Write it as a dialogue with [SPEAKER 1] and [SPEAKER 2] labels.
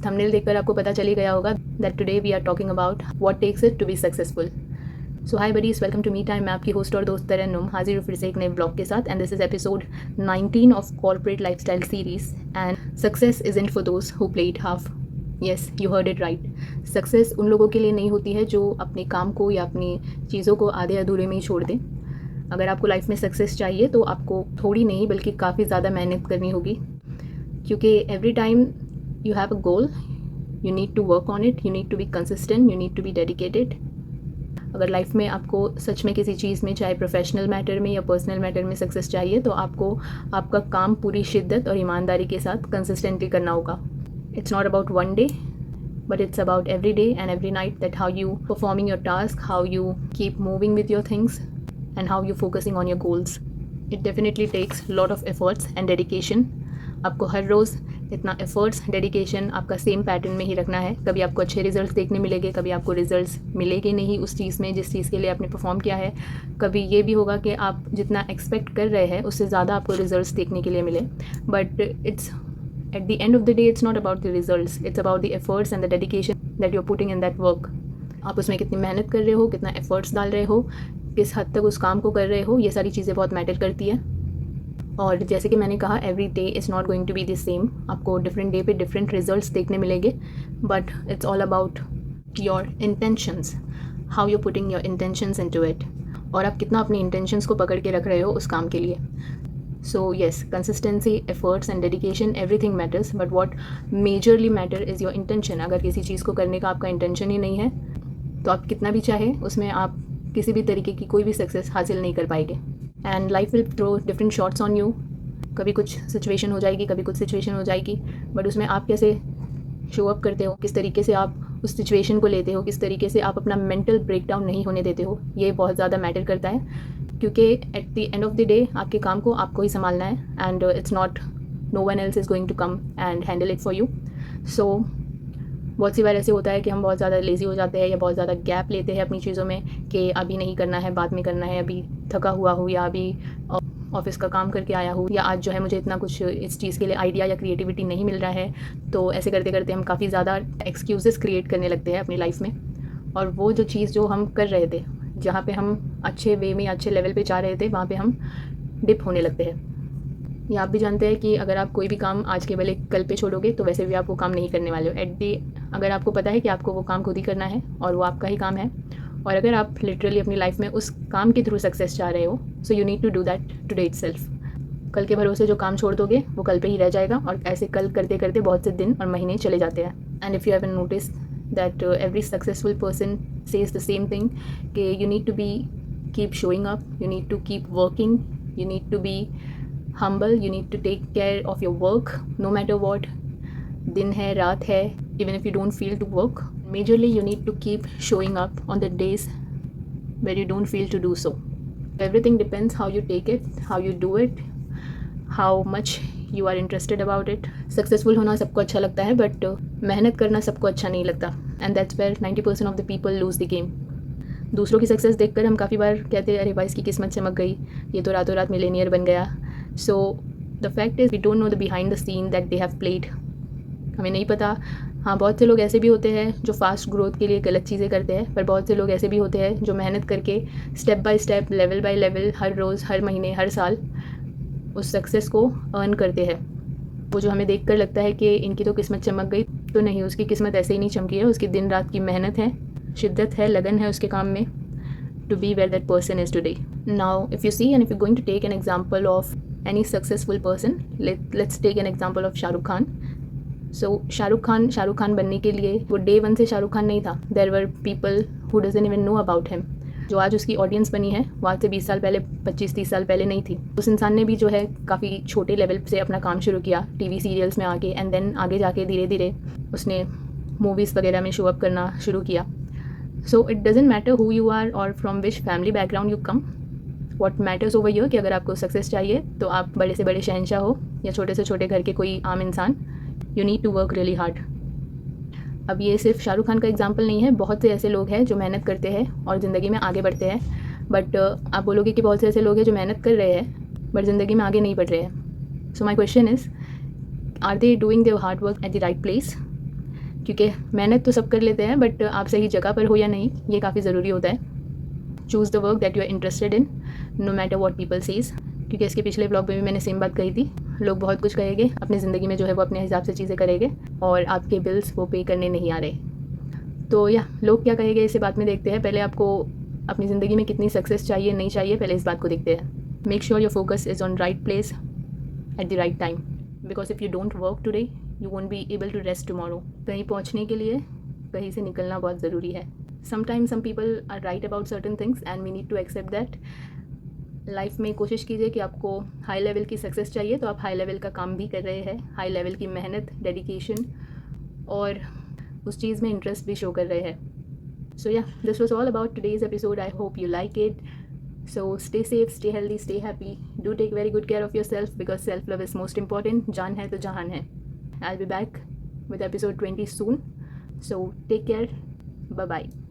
[SPEAKER 1] Thumbnail देखकर आपको पता चल ही गया होगा that today we are talking about what takes it to be successful. So hi buddies, welcome to me time. मैं आपकी होस्ट और दोस्त तरन्नुम हाजिर हूँ फिर से एक नए ब्लॉग के साथ। And this is episode 19 of corporate lifestyle series. And success isn't for those who play it half. Yes, you heard it right. Success उन लोगों के लिए नहीं होती है जो अपने काम को या अपनी चीज़ों को आधे अधूरे में ही छोड़ दें। अगर आपको लाइफ में सक्सेस चाहिए तो आपको थोड़ी नहीं बल्कि काफ़ी ज़्यादा मेहनत करनी होगी, क्योंकि every time you have a goal, you need to work on it, you need to be consistent, you need to be dedicated। अगर लाइफ में आपको सच में किसी चीज़ में, चाहे प्रोफेशनल मैटर में या पर्सनल मैटर में सक्सेस चाहिए, तो आपको आपका काम पूरी शिद्दत और ईमानदारी के साथ कंसिस्टेंटली करना होगा। It's not about one day, but it's about every day and every night, that how you performing your task, how you keep moving with your things, and how you focusing on your goals। It definitely takes lot of efforts and dedication। आपको हर रोज़ इतना efforts, dedication आपका same pattern में ही रखना है। कभी आपको अच्छे results देखने मिलेंगे, कभी आपको रिजल्ट्स मिलेंगे नहीं उस चीज़ में जिस चीज़ के लिए आपने परफॉर्म किया है। कभी ये भी होगा कि आप जितना एक्सपेक्ट कर रहे हैं उससे ज़्यादा आपको रिजल्ट्स देखने के लिए मिले। But it's at the end of the day it's not about the results, it's about the efforts and the dedication that you are putting in that work. आप उसमें कितनी मेहनत कर रहे हो, कितना एफर्ट्स डाल रहे हो, किस हद तक उस काम को कर रहे हो, ये सारी चीज़ें बहुत मैटर करती है। और जैसे कि मैंने कहा, every day is not going to be the same. आपको डिफरेंट डे पे डिफरेंट रिजल्ट्स देखने मिलेंगे, but it's all about your intentions, how you putting your intentions into it, और आप कितना अपनी इंटेंशंस को पकड़ के रख रहे हो उस काम के लिए। So yes, consistency, efforts and dedication, everything matters, but what majorly matter is your intention. अगर किसी चीज़ को करने का आपका इंटेंशन ही नहीं है तो आप कितना भी चाहे उसमें आप किसी भी तरीके की कोई भी सक्सेस हासिल नहीं कर पाएंगे। And life will throw different shots on you. कभी कुछ सिचुएशन हो जाएगी, कभी कुछ सिचुएशन हो जाएगी, बट उसमें आप कैसे शो अप करते हो, किस तरीके से आप उस सिचुएशन को लेते हो, किस तरीके से आप अपना मेंटल ब्रेकडाउन नहीं होने देते हो, ये बहुत ज़्यादा मैटर करता है। क्योंकि at the end of the day आपके काम को आपको ही संभालना है, and it's not, no one else is going to come and handle it for you. So बहुत सी बार ऐसे होता है कि हम बहुत ज़्यादा लेज़ी हो जाते हैं या बहुत ज़्यादा गैप लेते हैं अपनी चीज़ों में कि अभी नहीं करना है, बाद में करना है, अभी थका हुआ हूँ या अभी ऑफिस का काम करके आया हूँ, या आज जो है मुझे इतना कुछ इस चीज़ के लिए आइडिया या क्रिएटिविटी नहीं मिल रहा है। तो ऐसे करते करते हम काफ़ी ज़्यादा एक्सक्यूज़ेस क्रिएट करने लगते हैं अपनी लाइफ में, और वो जो चीज़ जो हम कर रहे थे, जहाँ पे हम अच्छे वे में, अच्छे लेवल पे जा रहे थे, वहाँ पे हम डिप होने लगते हैं। या आप भी जानते हैं कि अगर आप कोई भी काम आज के भले कल पे छोड़ोगे तो वैसे भी आप वो काम नहीं करने वाले हो। अगर आपको पता है कि आपको वो काम खुद ही करना है और वो आपका ही काम है, और अगर आप लिटरली अपनी लाइफ में उस काम के थ्रू सक्सेस चाह रहे हो, so you need to do that today itself. कल के भरोसे जो काम छोड़ दोगे वो कल पे ही रह जाएगा, और ऐसे कल करते करते बहुत से दिन और महीने चले जाते हैं। And if you have notice that every successful person says the same thing कि you need to be keep showing up, you need to keep working, you need to be humble, you need to take care of your work no matter what, दिन है, रात है, even if you don't feel to work, majorly you need to keep showing up on the days where you don't feel to do so. Everything depends how you take it, how you do it, how much you are interested about it. Successful होना सबको अच्छा लगता है, but मेहनत करना सबको अच्छा नहीं लगता, and that's where 90% of the people lose the game. दूसरों की सक्सेस देखकर हम काफ़ी बार कहते हैं, अरे भाई इसकी किस्मत चमक गई, ये तो रातों रात मिलेनियर बन गया। So the fact is we don't know the behind the scene that they have played. हमें नहीं पता। हाँ, बहुत से लोग ऐसे भी होते हैं जो फास्ट ग्रोथ के लिए गलत चीज़ें करते हैं, पर बहुत से लोग ऐसे भी होते हैं जो मेहनत करके step by step, level by level, हर रोज़, हर महीने, हर साल उस सक्सेस को अर्न करते हैं। वो जो हमें देख कर लगता है कि इनकी तो किस्मत चमक गई, तो नहीं, उसकी किस्मत ऐसे ही नहीं चमकी है। उसकी दिन रात की मेहनत है, शिद्दत है, लगन है उसके काम में, to be where that person is today. Now if you see, and if you're going to take an example of any successful person, let's take an example of Shah Rukh Khan. So Shah Rukh Khan बनने के लिए वो day one से शाहरुख खान नहीं था। There were people who doesn't even know about him. जो आज उसकी ऑडियंस बनी है वो आज से 20 साल पहले, 25-30 साल पहले नहीं थी। उस इंसान ने भी जो है काफ़ी छोटे लेवल से अपना काम शुरू किया, टीवी सीरियल्स में आके, एंड देन आगे जाके धीरे धीरे उसने मूवीज़ वगैरह में शो अप करना शुरू किया। So it doesn't matter who you are or from which family background you come. What matters over here कि अगर आपको सक्सेस चाहिए तो आप बड़े से बड़े शहंशाह हो या छोटे से छोटे घर के कोई आम इंसान, you need to work really hard. अब ये सिर्फ शाहरुख खान का एग्जाम्पल नहीं है, बहुत से ऐसे लोग हैं जो मेहनत करते हैं और ज़िंदगी में आगे बढ़ते हैं। बट आप बोलोगे कि बहुत से ऐसे लोग हैं जो मेहनत कर रहे हैं बट ज़िंदगी में आगे नहीं बढ़ रहे हैं। So my question is, are they doing their hard work at the right place? क्योंकि मेहनत तो सब कर लेते हैं, बट आप सही जगह पर हो या नहीं, ये काफ़ी ज़रूरी होता है. Choose the work that you are interested in, no matter what people says. क्योंकि इसके पिछले ब्लॉग में भी मैंने सेम बात कही थी. लोग बहुत कुछ कहेंगे अपनी ज़िंदगी में, जो है वो अपने हिसाब से चीज़ें करेंगे, और आपके बिल्स वो पे करने नहीं आ रहे. तो या लोग क्या कहेंगे इसे बाद में देखते हैं. पहले आपको अपनी ज़िंदगी में कितनी सक्सेस चाहिए नहीं चाहिए, पहले इस बात को देखते हैं. Make sure your focus is on right place at the right time, because if you don't work today you won't be able to rest tomorrow. कहीं पहुंचने के लिए कहीं से निकलना बहुत ज़रूरी है. Sometimes some people are right about certain things and we need to accept that. Life में कोशिश कीजिए कि आपको हाई लेवल की सक्सेस चाहिए तो आप हाई लेवल का काम भी कर रहे हैं, हाई लेवल की मेहनत, डेडिकेशन और उस चीज़ में इंटरेस्ट भी शो कर रहे हैं. So yeah, this was all about today's episode. I hope you like it. So stay safe, stay healthy, stay happy. Do take very good care of yourself because self-love is most important. जान है तो जहान है. I'll be back with episode 20 soon. So take care. Bye-bye.